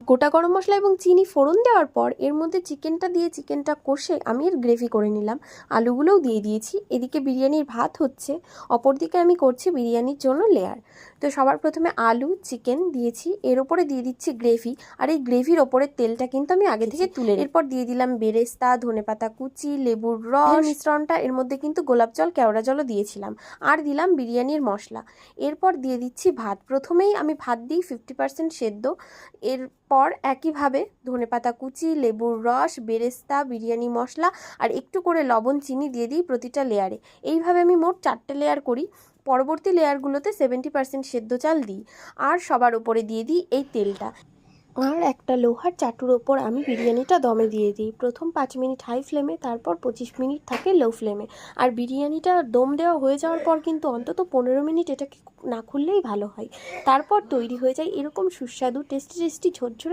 গোটা গরম মশলা এবং চিনি ফোড়ন দেওয়ার পর এর মধ্যে চিকেনটা দিয়ে চিকেনটা কষে আমি এর গ্রেভি করে নিলাম। আলুগুলোও দিয়ে দিয়েছি। এদিকে বিরিয়ানির ভাত হচ্ছে, অপরদিকে আমি করছি বিরিয়ানির জন্য লেয়ার। তো সবার প্রথমে আলু চিকেন দিয়েছি, এর ওপরে দিয়ে দিচ্ছি গ্রেভি। আর এই গ্রেভির ওপরের তেলটা কিন্তু আমি আগে থেকে তুলে এরপর দিয়ে দিলাম বেরেস্তা, ধনেপাতা কুচি, লেবুর রস মিশ্রণটা। এর মধ্যে কিন্তু গোলাপ জল, কেওড়া জলও দিয়েছিলাম। আর দিলাম বিরিয়ানির মশলা। এরপর দিয়ে দিচ্ছি ভাত। প্রথমেই আমি ভাত দিই 50% সেদ্ধ। এরপর একইভাবে ধনেপাতা কুচি, লেবুর রস, বেরেস্তা, বিরিয়ানি মশলা আর একটু করে লবণ চিনি দিয়ে দিই প্রতিটা লেয়ারে। এইভাবে আমি মোট 4টে লেয়ার করি। পরবর্তী লেয়ারগুলোতে 70% সেদ্ধ চাল দিই। আর সবার উপরে দিয়ে দিই এই তেলটা। আর একটা লোহার চাটুর ওপর আমি বিরিয়ানিটা দমে দিয়ে দিই। প্রথম 5 মিনিট হাই ফ্লেমে, তারপর 25 মিনিট থাকে লো ফ্লেমে। আর বিরিয়ানিটা দম দেওয়া হয়ে যাওয়ার পর কিন্তু অন্তত 15 মিনিট এটাকে না খুললেই ভালো হয়। তারপর তৈরি হয়ে যায় এরকম সুস্বাদু টেস্টি ঝরঝরে